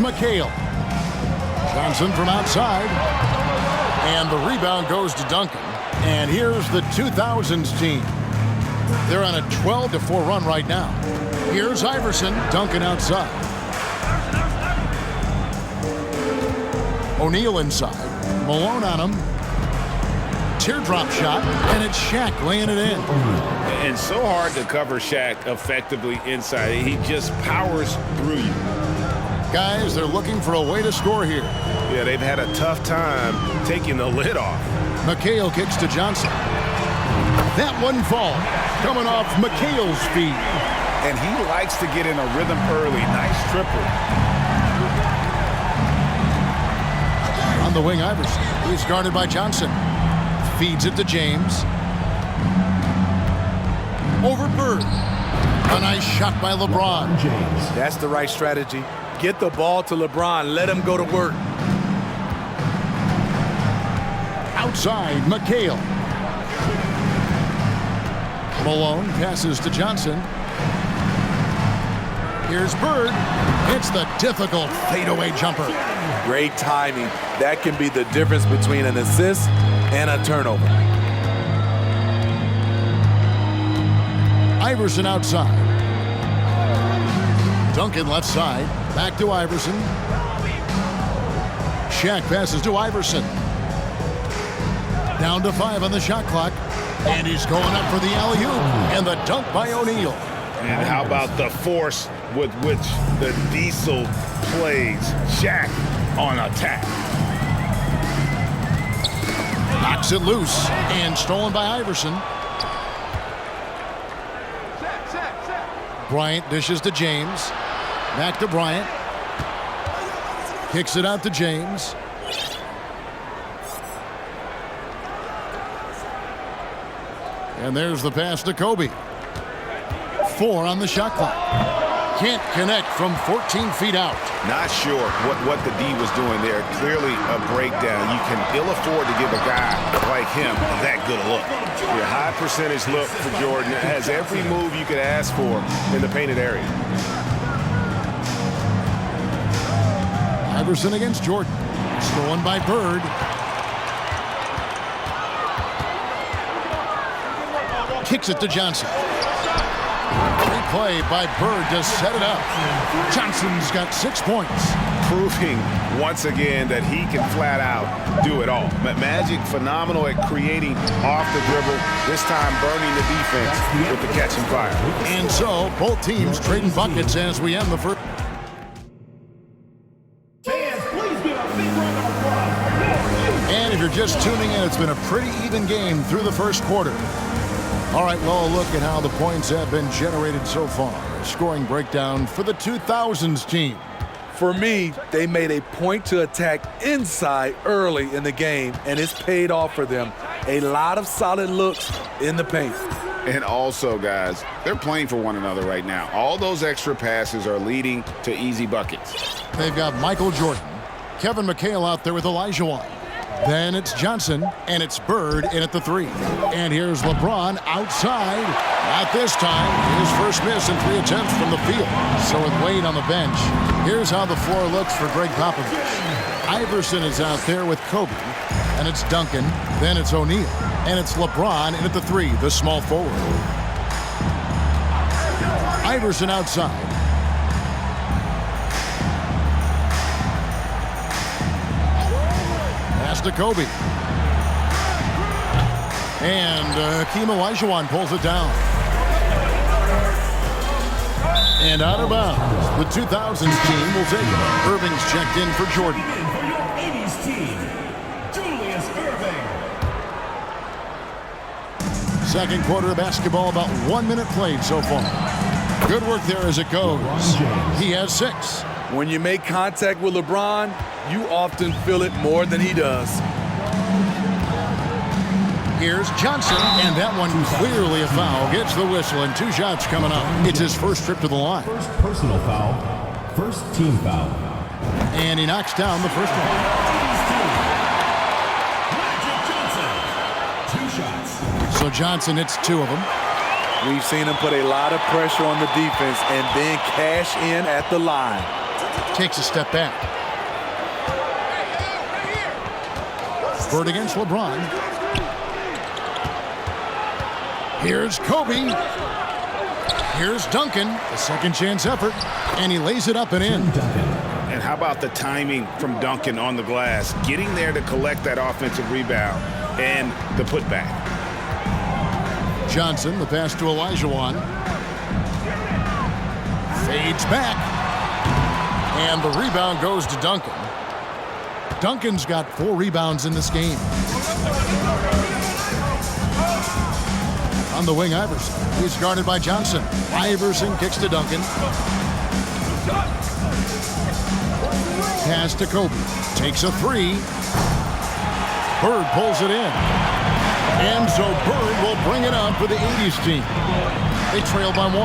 McHale. Johnson from outside. And the rebound goes to Duncan. And here's the 2000s team. They're on a 12-4 run right now. Here's Iverson. Duncan outside. O'Neal inside. Malone on him. Teardrop shot, and it's Shaq laying it in. And so hard to cover Shaq effectively inside. He just powers through you. Guys, they're looking for a way to score here. Yeah, they've had a tough time taking the lid off. McHale kicks to Johnson. That one falls, coming off McHale's feet. And he likes to get in a rhythm early. Nice triple. On the wing, Iverson. He's guarded by Johnson. Feeds it to James. Over Bird. A nice shot by LeBron. That's the right strategy. Get the ball to LeBron. Let him go to work. Outside, McHale. Malone passes to Johnson. Here's Bird. It's the difficult fadeaway jumper. Great timing. That can be the difference between an assist and a turnover. Iverson outside. Duncan left side. Back to Iverson. Shaq passes to Iverson. Down to 5 on the shot clock. And he's going up for the alley-oop. And the dunk by O'Neal. And how about the force with which the Diesel plays Shaq on attack? Knocks it loose and stolen by Iverson. Bryant dishes to James. Back to Bryant. Kicks it out to James. And there's the pass to Kobe. 4 on the shot clock. Can't connect from 14 feet out. Not sure what the D was doing there. Clearly a breakdown. You can ill afford to give a guy like him that good a look. Your high percentage look for Jordan. It has every move you could ask for in the painted area. Iverson against Jordan. Stolen by Bird. Kicks it to Johnson. Great play by Bird to set it up. Johnson's got 6 points. Proving once again that he can flat out do it all. Magic phenomenal at creating off the dribble, this time burning the defense with the catch and fire. And so both teams trading buckets as we end the first. And if you're just tuning in, it's been a pretty even game through the first quarter. All right, well, look at how the points have been generated so far. Scoring breakdown for the 2000s team. For me, they made a point to attack inside early in the game, and it's paid off for them. A lot of solid looks in the paint. And also, guys, they're playing for one another right now. All those extra passes are leading to easy buckets. They've got Michael Jordan, Kevin McHale out there with Olajuwon. Then it's Johnson, and it's Bird in at the 3. And here's LeBron outside. Not this time. His first miss in 3 attempts from the field. So with Wade on the bench, here's how the floor looks for Greg Popovich. Iverson is out there with Kobe. And it's Duncan. Then it's O'Neal. And it's LeBron in at the 3, the small forward. Iverson outside. To Kobe. And Hakeem Olajuwon pulls it down. And out of bounds. The 2000s team will take it. Irving's checked in for Jordan. For your 80s team, Julius Irving. Second quarter of basketball, about 1 minute played so far. Good work there as it goes. He has 6. When you make contact with LeBron, you often feel it more than he does. Here's Johnson, and that one clearly a foul. Gets the whistle, and 2 shots coming up. It's his first trip to the line. First personal foul, first team foul. And he knocks down the first one. Magic Johnson, 2 shots. So Johnson hits 2 of them. We've seen him put a lot of pressure on the defense and then cash in at the line. takes a step back. Bird against LeBron. Here's Kobe. Here's Duncan, a second chance effort, and he lays it up and in. And how about the timing from Duncan on the glass, getting there to collect that offensive rebound and the putback. Johnson, the pass to Olajuwon. Fades back. And the rebound goes to Duncan. Duncan's got 4 rebounds in this game. On the wing, Iverson. He's guarded by Johnson. Iverson kicks to Duncan. Pass to Kobe. Takes a 3. Bird pulls it in. And so Bird will bring it up for the 80s team. They trail by 1.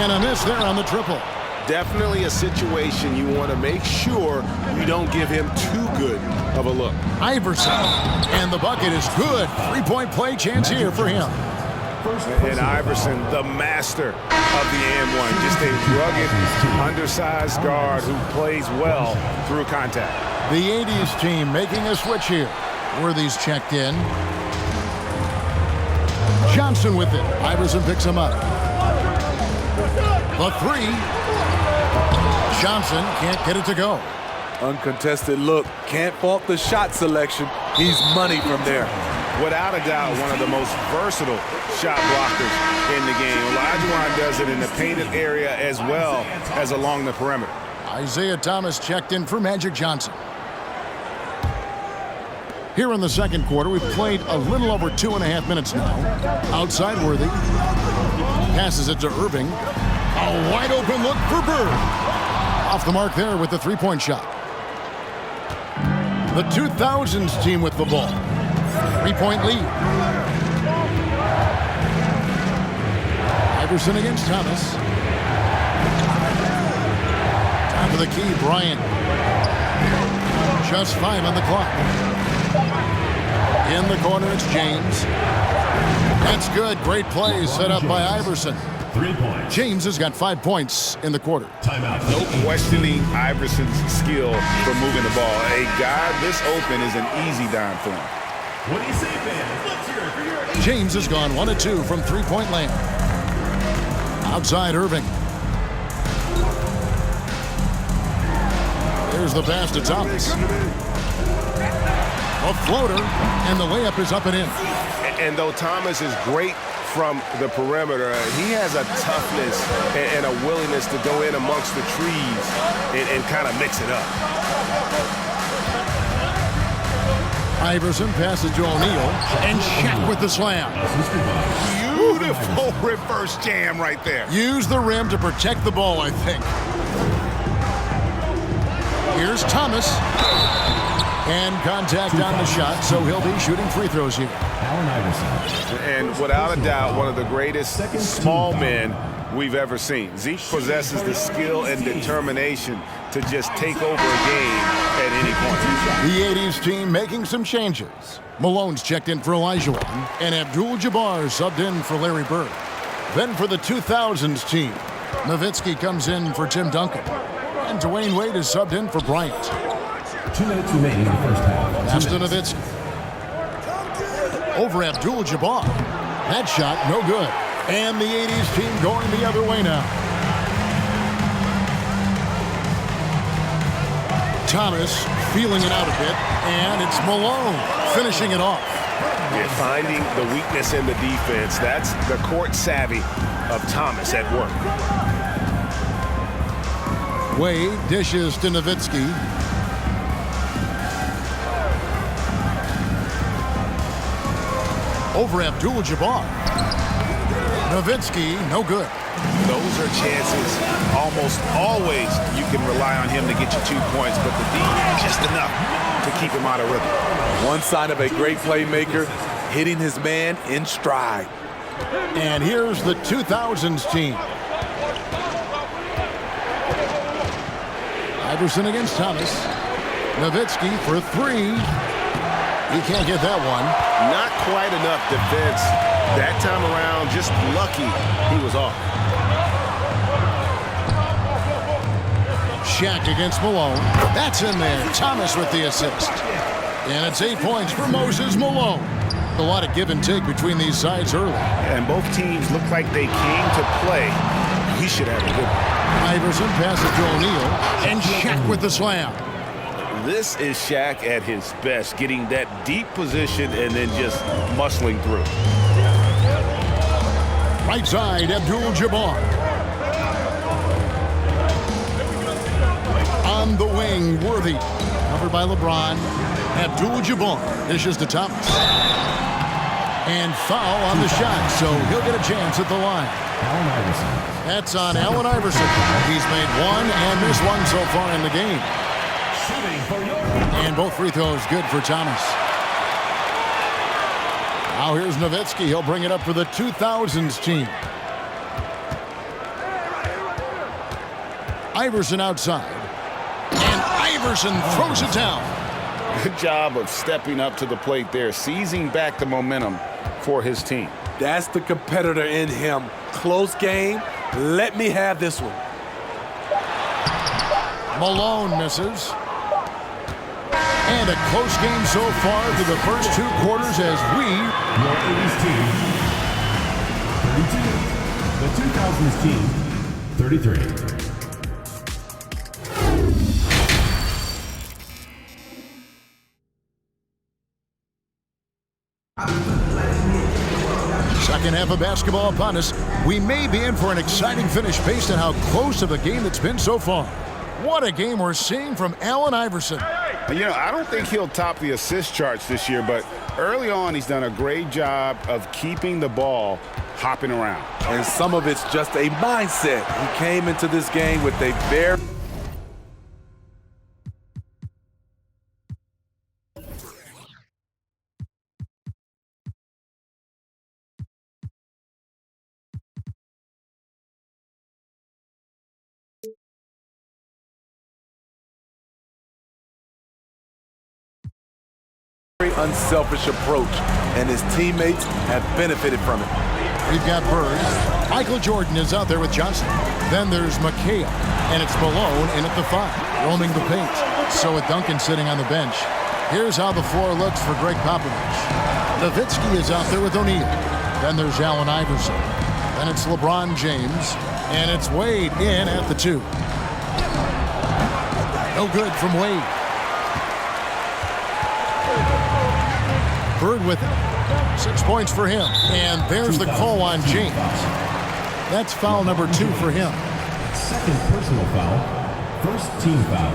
And a miss there on the triple. Definitely a situation you want to make sure you don't give him too good of a look. Iverson. And the bucket is good. 3-point play chance here for him. And Iverson, the master of the and-one. Just a rugged, undersized guard who plays well through contact. The 80s team making a switch here. Worthy's checked in. Johnson with it. Iverson picks him up. The 3. Johnson can't get it to go. Uncontested look. Can't fault the shot selection. He's money from there. Without a doubt, one of the most versatile shot blockers in the game. Olajuwon does it in the painted area as well as along the perimeter. Isaiah Thomas checked in for Magic Johnson. Here in the second quarter, we've played a little over 2.5 minutes now. Outside Worthy. Passes it to Irving. A wide open look for Bird. Off the mark there with the 3-point shot. The 2000s team with the ball. 3-point lead. Iverson against Thomas. Top of the key, Bryant. Just 5 on the clock. In the corner, it's James. That's good. Great play set up by Iverson. 3 points. James has got 5 points in the quarter. Timeout. No questioning Iverson's skill for moving the ball. A guy this open is an easy dime for him. What do you say, fans? Let's hear it for your James has gone 1 of 2 from 3-point land. Outside Irving. There's the pass to Thomas. A floater, and the layup is up and in. And though Thomas is great from the perimeter, he has a toughness and a willingness to go in amongst the trees and kind of mix it up. Iverson passes to O'Neal, and Shaq with the slam. Beautiful reverse jam right there. Use the rim to protect the ball, I think. Here's Thomas. And contact on the shot, so he'll be shooting free throws here. Allen Iverson. And without a doubt, one of the greatest small men we've ever seen. Zeke possesses the skill and determination to just take over a game at any point. The 80s team making some changes. Malone's checked in for Olajuwon, and Abdul-Jabbar subbed in for Larry Bird. Then for the 2000s team, Nowitzki comes in for Tim Duncan, and Dwayne Wade is subbed in for Bryant. 2 minutes remaining in the first half. Pass to Nowitzki. Over Abdul-Jabbar. That shot, no good. And the 80s team going the other way now. Thomas feeling it out a bit, and it's Malone finishing it off. Yeah, finding the weakness in the defense. That's the court savvy of Thomas at work. Wade dishes to Nowitzki. Over Abdul-Jabbar. Nowitzki, no good. Those are chances almost always you can rely on him to get you 2 points, but the D just enough to keep him out of rhythm. One sign of a great playmaker, hitting his man in stride. And here's the 2000s team. Iverson against Thomas. Nowitzki for 3. He can't get that one. Not quite enough defense that time around. Just lucky he was off. Shaq against Malone. That's in there. Thomas with the assist. And it's 8 points for Moses Malone. A lot of give and take between these sides early. And both teams look like they came to play. He should have a good one. Iverson passes to O'Neal. And Shaq with the slam. This is Shaq at his best, getting that deep position and then just muscling through. Right side, Abdul-Jabbar. On the wing, Worthy. Covered by LeBron. Abdul-Jabbar dishes to Thomas. And foul on the shot, so he'll get a chance at the line. Allen Iverson. That's on Allen Iverson. He's made one and missed one so far in the game. Shooting for your... And both free throws good for Thomas. Now here's Nowitzki. He'll bring it up for the 2000s team. Iverson outside. And Iverson throws it down. Good job of stepping up to the plate there, seizing back the momentum for his team. That's the competitor in him. Close game. Let me have this one. Malone misses. And a close game so far through the first 2 quarters as we... Your 80s team, 32. The 2000s team, 33. Second half of basketball upon us. We may be in for an exciting finish based on how close of a game it's been so far. What a game we're seeing from Allen Iverson. You know, I don't think he'll top the assist charts this year, but early on he's done a great job of keeping the ball hopping around. And some of it's just a mindset. He came into this game with a very... unselfish approach, and his teammates have benefited from it. We've got Bird. Michael Jordan is out there with Johnson. Then there's McHale, and it's Malone in at the 5, roaming the paint. So with Duncan sitting on the bench, here's how the floor looks for Greg Popovich. Nowitzki is out there with O'Neal. Then there's Allen Iverson. Then it's LeBron James, and it's Wade in at the 2. No good from Wade. Bird with it. 6 points for him. And there's the call on James. That's foul number 2 for him. Second personal foul. First team foul.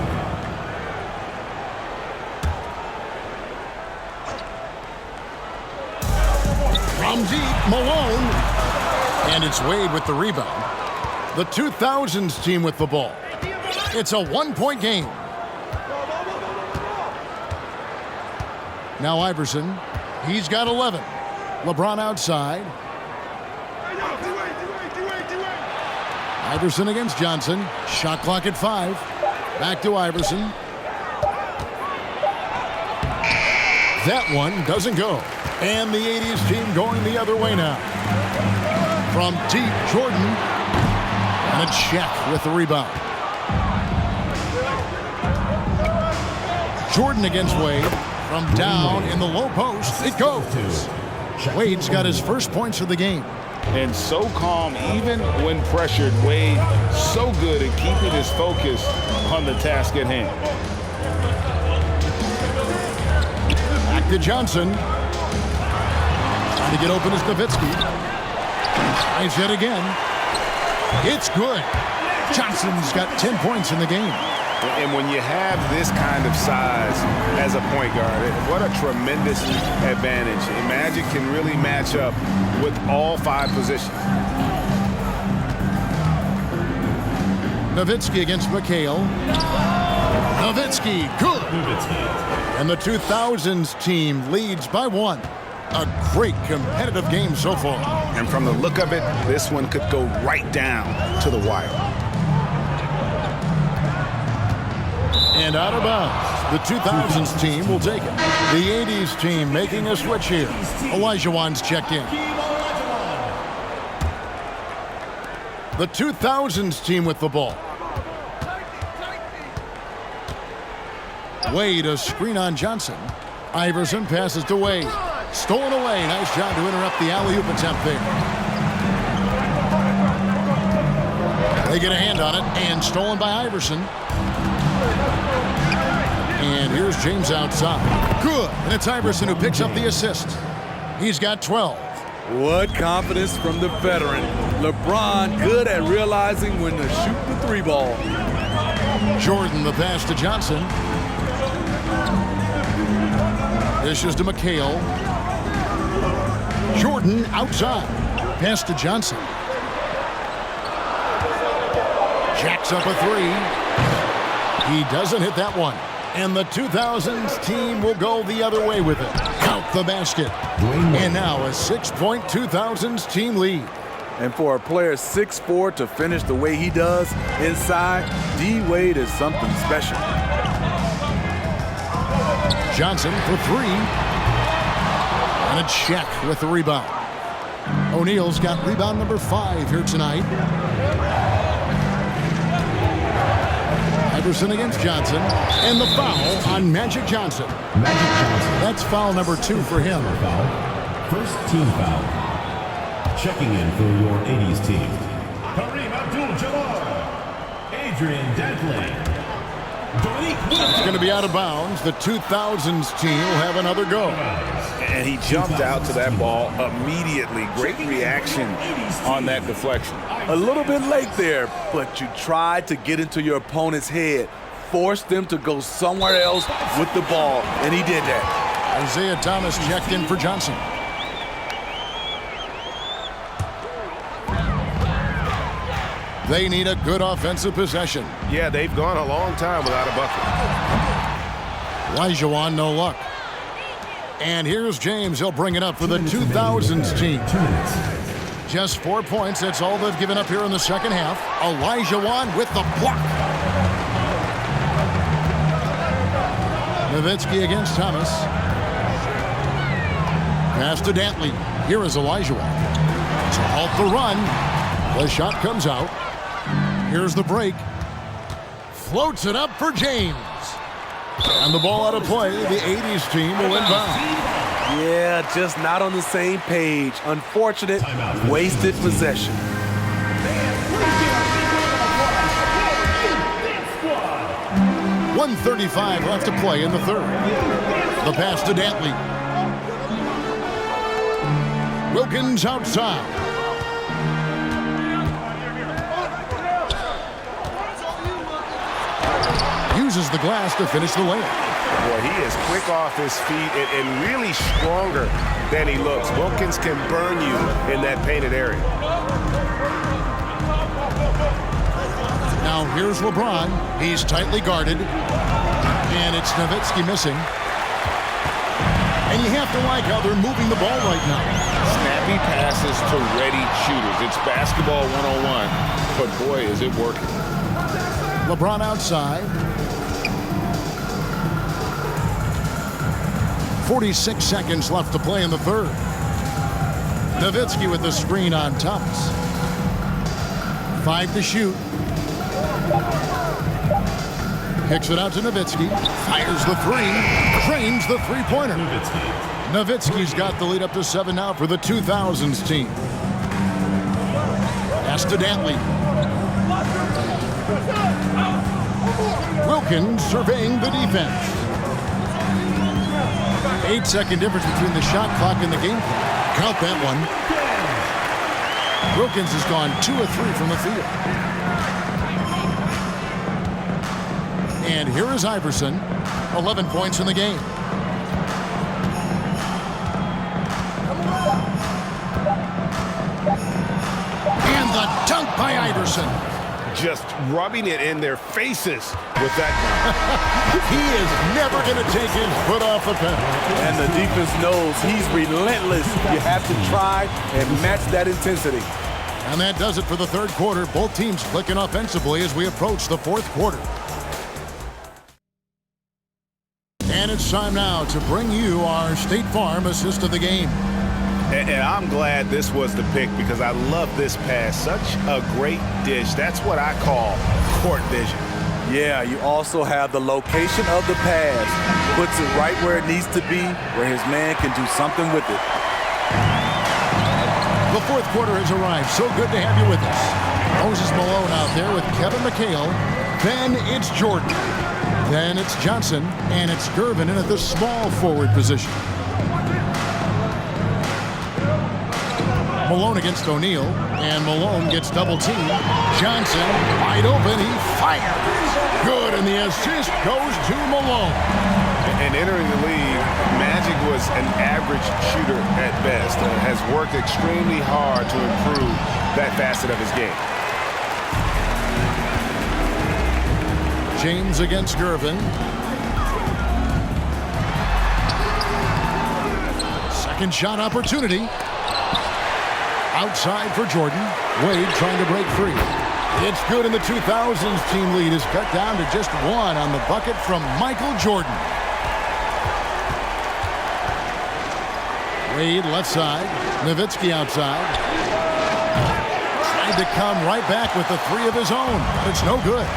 From deep, Malone. And it's Wade with the rebound. The 2000s team with the ball. It's a 1-point game. Now Iverson. He's got 11. LeBron outside. Iverson against Johnson. Shot clock at 5. Back to Iverson. That one doesn't go. And the 80s team going the other way now. From deep, Jordan. And it's Shaq with the rebound. Jordan against Wade. From down in the low post, it goes. Wade's got his first points of the game. And so calm, even when pressured. Wade so good at keeping his focus on the task at hand. Back to Johnson. Trying to get open is Nowitzki. Tries it again. It's good. Johnson's got 10 points in the game. And when you have this kind of size as a point guard, what a tremendous advantage. Magic can really match up with all 5 positions. Nowitzki against McHale. Nowitzki, good. And the 2000s team leads by 1. A great competitive game so far. And from the look of it, this one could go right down to the wire. And out of bounds. The 2000s team will take it. The 80s team making a switch here. Elijah Wan's checked in. The 2000s team with the ball. Wade a screen on Johnson. Iverson passes to Wade. Stolen away. Nice job to interrupt the alley-oop attempt there. They get a hand on it, and stolen by Iverson. And here's James outside. Good. And it's Iverson who picks up the assist. He's got 12. What confidence from the veteran. LeBron good at realizing when to shoot the three ball. Jordan the pass to Johnson. Dishes to McHale. Jordan outside. Pass to Johnson. Jacks up a three. He doesn't hit that one. And the 2000s team will go the other way with it. Count the basket. And now a 6-point 2000s team lead. And for a player 6'4" to finish the way he does inside, D-Wade is something special. Johnson for three. And a check with the rebound. O'Neal's got rebound number 5 here tonight. Iverson against Johnson. And the foul on Magic Johnson. That's foul number 2 for him. First team foul. Checking in for your 80s team. Kareem Abdul-Jabbar. Adrian Dantley. It's going to be out of bounds. The 2000s team will have another go. And he jumped out to that ball immediately. Great reaction on that deflection. A little bit late there, but you tried to get into your opponent's head. Force them to go somewhere else with the ball, and he did that. Isaiah Thomas checked in for Johnson. They need a good offensive possession. Yeah, they've gone a long time without a bucket. Olajuwon, no luck. And here's James. He'll bring it up for the 2000s team. Just 4 points. That's all they've given up here in the second half. Olajuwon with the block. Nowitzki against Thomas. Pass to Dantley. Here is Olajuwon. To halt the run. The shot comes out. Here's the break. Floats it up for James. And the ball out of play. The 80s team will inbound. Yeah, just not on the same page. Unfortunate, wasted possession. 1:35 left to play in the third. The pass to Dantley. Wilkins outside. Uses the glass to finish the layup. Boy, he is quick off his feet and really stronger than he looks. Wilkins can burn you in that painted area. Now here's LeBron. He's tightly guarded. And it's Nowitzki missing. And you have to like how they're moving the ball right now. Snappy passes to ready shooters. It's basketball 101, but boy, is it working. LeBron outside. 46 seconds left to play in the third. Nowitzki with the screen on Thomas. 5 to shoot. Kicks it out to Nowitzki. Fires the three. Drains the three-pointer. Nowitzki's got the lead up to 7 now for the 2000s team. Pass to Dantley. Wilkins surveying the defense. 8-second difference between the shot clock and the game clock. Count that one. Wilkins has gone 2 of 3 from the field. And here is Iverson. 11 points in the game. And the dunk by Iverson. Just rubbing it in their faces with that. He is never going to take his foot off the pedal. And the defense knows he's relentless. You have to try and match that intensity. And that does it for the third quarter. Both teams clicking offensively as we approach the fourth quarter. And it's time now to bring you our State Farm assist of the game. And I'm glad this was the pick because I love this pass. Such a great dish. That's what I call court vision. Yeah, you also have the location of the pass. Puts it right where it needs to be, where his man can do something with it. The fourth quarter has arrived. So good to have you with us. Moses Malone out there with Kevin McHale. Then it's Jordan. Then it's Johnson. And it's Gervin in at the small forward position. Malone against O'Neal. And Malone gets double teamed. Johnson wide open. He fires. Good. And the assist goes to Malone. And entering the league, Magic was an average shooter at best. Has worked extremely hard to improve that facet of his game. James against Gervin. Second shot opportunity. Outside for Jordan. Wade trying to break free. It's good, and the 2000s team lead is cut down to just one on the bucket from Michael Jordan. Wade left side. Nowitzki outside. Tried to come right back with the three of his own, but it's no good.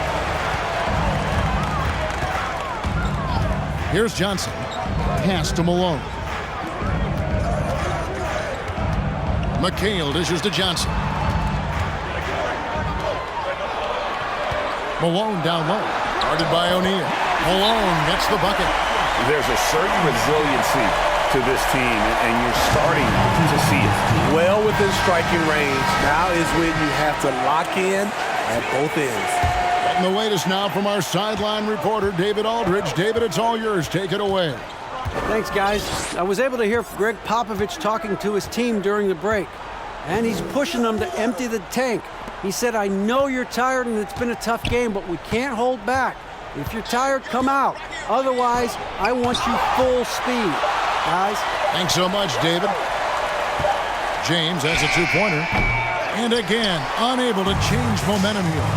Here's Johnson. Pass to Malone. McHale dishes to Johnson. Malone down low. Guarded by O'Neal. Malone gets the bucket. There's a certain resiliency to this team, and you're starting to see it. Well within striking range. Now is when you have to lock in at both ends. Getting the latest now from our sideline reporter, David Aldridge. David, it's all yours. Take it away. Thanks, guys. I was able to hear Greg Popovich talking to his team during the break, and he's pushing them to empty the tank. He said, I know you're tired and it's been a tough game, but we can't hold back. If you're tired, come out. Otherwise, I want you full speed, guys. Thanks so much, David. James has a two-pointer. And again, unable to change momentum here.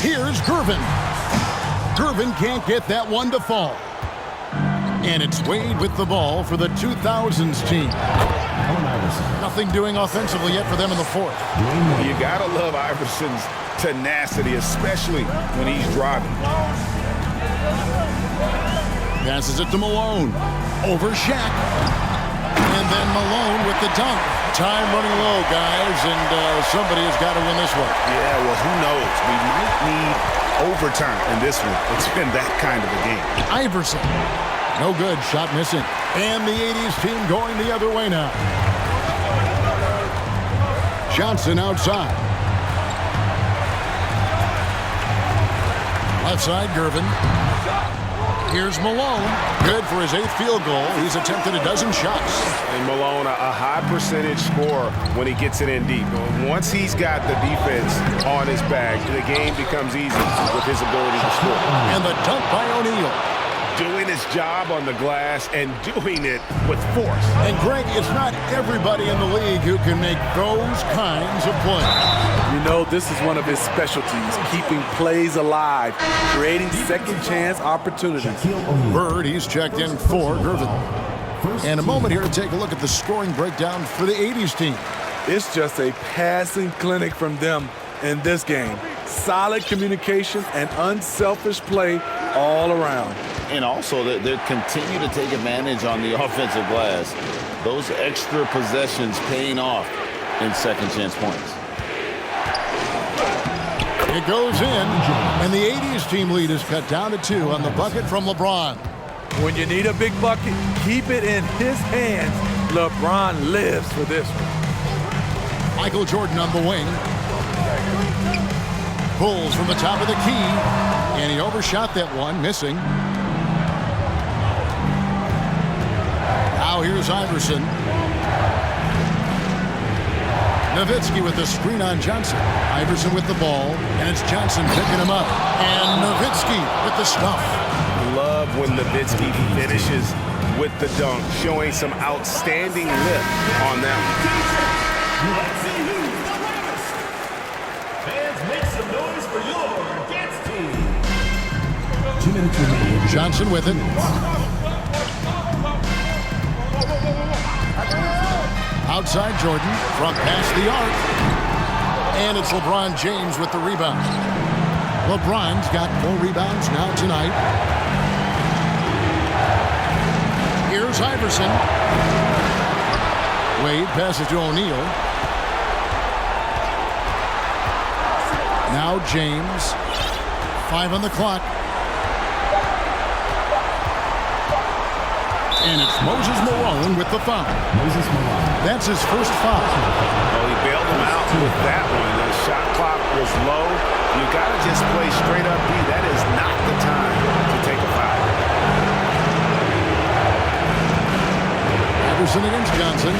Here's Gervin. Gervin can't get that one to fall. And it's Wade with the ball for the 2000s team. Nothing doing offensively yet for them in the fourth. You gotta love Iverson's tenacity, especially when he's driving. Passes it to Malone. Over Shaq. And then Malone with the dunk. Time running low, guys, and somebody has got to win this one. Yeah, well, who knows? We might need overtime in this one. It's been that kind of a game. Iverson. No good. Shot missing. And the 80s team going the other way now. Johnson outside. Left side, Gervin. Here's Malone. Good for his 8th field goal. He's attempted a dozen shots. And Malone, a high percentage scorer when he gets it in deep. Once he's got the defense on his back, the game becomes easy with his ability to score. And the dunk by O'Neal. Doing his job on the glass and doing it with force. And Greg, it's not everybody in the league who can make those kinds of plays. You know, this is one of his specialties, keeping plays alive, creating second chance opportunities. Bird, he's checked in for Gervin. And a moment here to take a look at the scoring breakdown for the 80s team. It's just a passing clinic from them in this game. Solid communication and unselfish play all around. And also, they continue to take advantage on the offensive glass. Those extra possessions paying off in second chance points. It goes in, and the 80s team lead is cut down to 2 on the bucket from LeBron. When you need a big bucket, keep it in his hands. LeBron lives for this one. Michael Jordan on the wing. Pulls from the top of the key, and he overshot that one, missing. Now here's Iverson. Nowitzki with the screen on Johnson. Iverson with the ball, and it's Johnson picking him up. And Nowitzki with the stuff. Love when Nowitzki finishes with the dunk, showing some outstanding lift on that one. Let's see who's the loudest. Fans, make some noise for your dance team. 2 minutes remaining. Johnson with it. Outside Jordan, from past the arc. And it's LeBron James with the rebound. LeBron's got 4 rebounds now tonight. Here's Iverson. Wade passes to O'Neal. Now James. 5 on the clock. And it's Moses Malone with the foul. That's his first foul. Well, he bailed him out with that one. The shot clock was low. You got to just play straight up B. That is not the time to take a foul. Iverson against Johnson.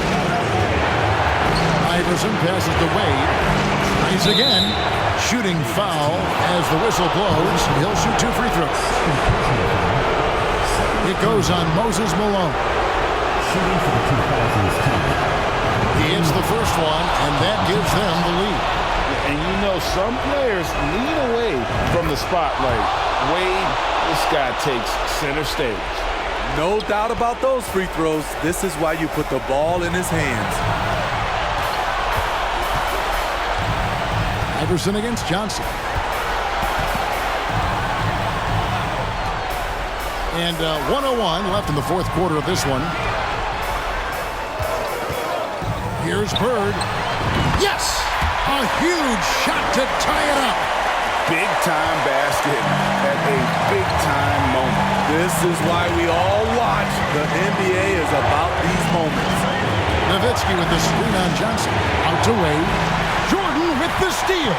Iverson passes to Wade. Tries again. Shooting foul as the whistle blows. He'll shoot 2 free throws. It goes on Moses Malone. He hits the first one, and that gives them the lead. And you know, some players lead away from the spotlight. Wade, this guy takes center stage. No doubt about those free throws. This is why you put the ball in his hands. Iverson against Johnson. And 1:01 left in the fourth quarter of this one. Here's Bird. Yes! A huge shot to tie it up. Big-time basket at a big-time moment. This is why we all watch. The NBA is about these moments. Nowitzki with the screen on Johnson. Out to Wade. Jordan with the steal.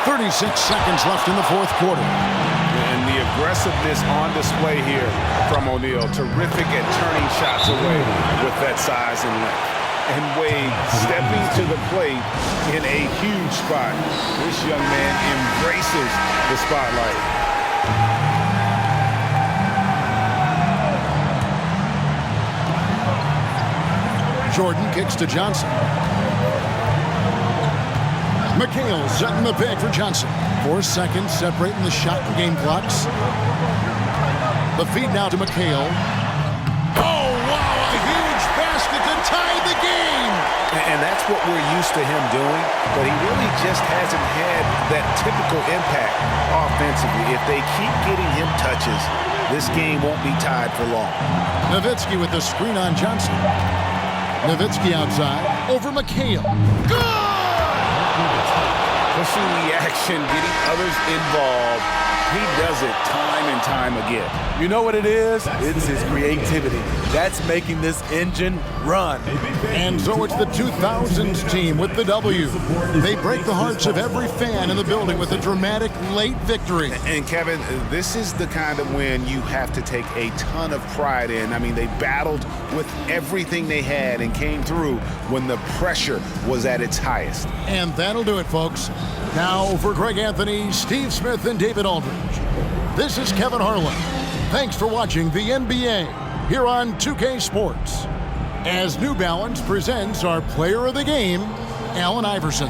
36 seconds left in the fourth quarter. And the aggressiveness on display here from O'Neal. Terrific at turning shots away with that size and length. And Wade stepping to the plate in a huge spot. This young man embraces the spotlight. Jordan kicks to Johnson. McHale setting the pick for Johnson. 4 seconds separating the shot and game clocks. The feed now to McHale. Oh, wow, a huge basket to tie the game. And that's what we're used to him doing, but he really just hasn't had that typical impact offensively. If they keep getting him touches, this game won't be tied for long. Nowitzki with the screen on Johnson. Nowitzki outside, over McHale. Good! Pushing the action, getting others involved. He does it time and time again. You know what it is? It's his creativity. That's making this engine run. And so it's the 2000s team with the W. They break the hearts of every fan in the building with a dramatic late victory. And Kevin, this is the kind of win you have to take a ton of pride in. I mean, they battled with everything they had and came through when the pressure was at its highest. And that'll do it, folks. Now for Greg Anthony, Steve Smith, and David Aldridge. This is Kevin Harlan. Thanks for watching the NBA here on 2K Sports. As New Balance presents our player of the game, Allen Iverson.